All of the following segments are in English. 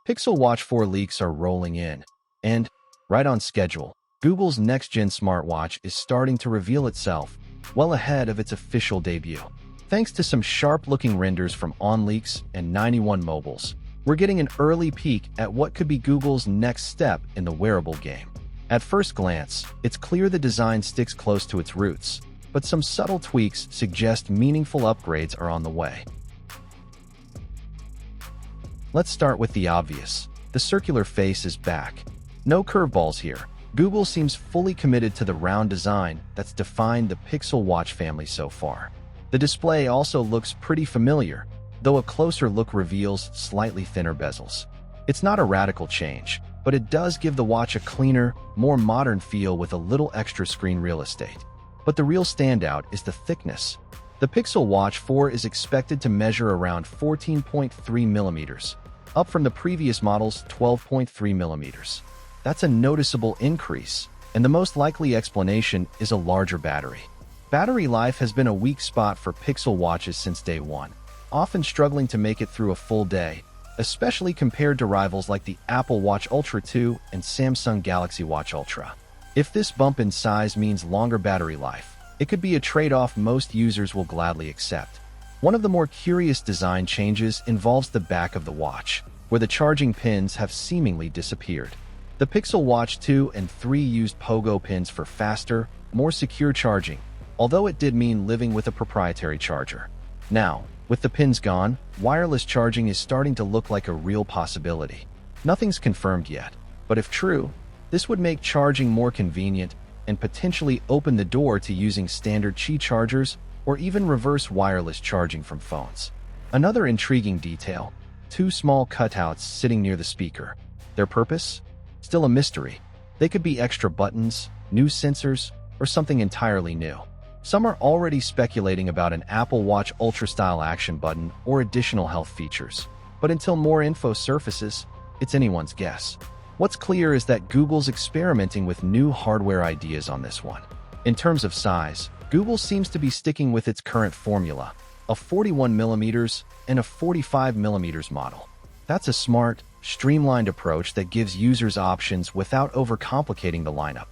Pixel Watch 4 leaks are rolling in, and, right on schedule, Google's next-gen smartwatch is starting to reveal itself, well ahead of its official debut. Thanks to some sharp-looking renders from OnLeaks and 91 Mobiles, we're getting an early peek at what could be Google's next step in the wearable game. At first glance, it's clear the design sticks close to its roots, but some subtle tweaks suggest meaningful upgrades are on the way. Let's start with the obvious. The circular face is back. No curveballs here. Google seems fully committed to the round design that's defined the Pixel Watch family so far. The display also looks pretty familiar, though a closer look reveals slightly thinner bezels. It's not a radical change, but it does give the watch a cleaner, more modern feel with a little extra screen real estate. But the real standout is the thickness. The Pixel Watch 4 is expected to measure around 14.3 millimeters, up from the previous model's 12.3 millimeters. That's a noticeable increase, and the most likely explanation is a larger battery. Battery life has been a weak spot for Pixel watches since day one, often struggling to make it through a full day, especially compared to rivals like the Apple Watch Ultra 2 and Samsung Galaxy Watch Ultra. If this bump in size means longer battery life, it could be a trade-off most users will gladly accept. One of the more curious design changes involves the back of the watch, where the charging pins have seemingly disappeared. The Pixel Watch 2 and 3 used pogo pins for faster, more secure charging, although it did mean living with a proprietary charger. Now, with the pins gone, wireless charging is starting to look like a real possibility. Nothing's confirmed yet, but if true, this would make charging more convenient and potentially open the door to using standard Qi chargers or even reverse wireless charging from phones. Another intriguing detail: two small cutouts sitting near the speaker. Their purpose? Still a mystery. They could be extra buttons, new sensors, or something entirely new. Some are already speculating about an Apple Watch Ultra-style action button or additional health features. But until more info surfaces, it's anyone's guess. What's clear is that Google's experimenting with new hardware ideas on this one. In terms of size, Google seems to be sticking with its current formula, a 41mm and a 45mm model. That's a smart, streamlined approach that gives users options without overcomplicating the lineup.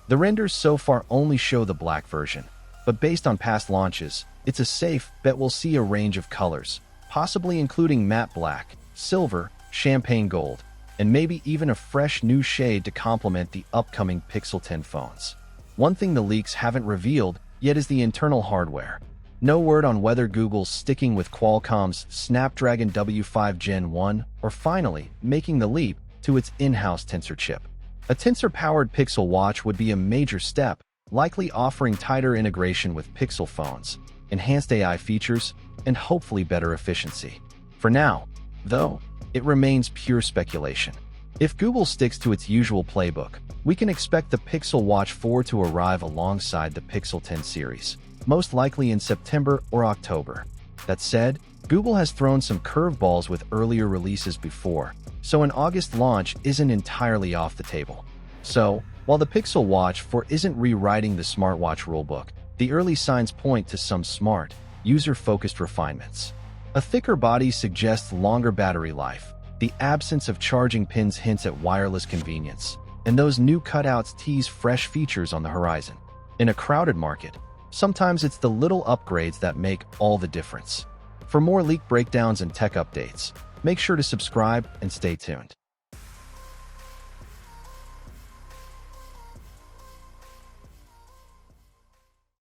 The renders so far only show the black version, but based on past launches, it's a safe bet we'll see a range of colors, possibly including matte black, silver, champagne gold, and maybe even a fresh new shade to complement the upcoming Pixel 10 phones. One thing the leaks haven't revealed yet is the internal hardware. No word on whether Google's sticking with Qualcomm's Snapdragon W5 Gen 1 or finally making the leap to its in-house Tensor chip. A Tensor-powered Pixel Watch would be a major step, likely offering tighter integration with Pixel phones, enhanced AI features, and hopefully better efficiency. For now, though, it remains pure speculation. If Google sticks to its usual playbook, we can expect the Pixel Watch 4 to arrive alongside the Pixel 10 series, most likely in September or October. That said, Google has thrown some curveballs with earlier releases before, so an August launch isn't entirely off the table. So, while the Pixel Watch 4 isn't rewriting the smartwatch rulebook, the early signs point to some smart, user-focused refinements. A thicker body suggests longer battery life, the absence of charging pins hints at wireless convenience, and those new cutouts tease fresh features on the horizon. In a crowded market, sometimes it's the little upgrades that make all the difference. For more leak breakdowns and tech updates, make sure to subscribe and stay tuned.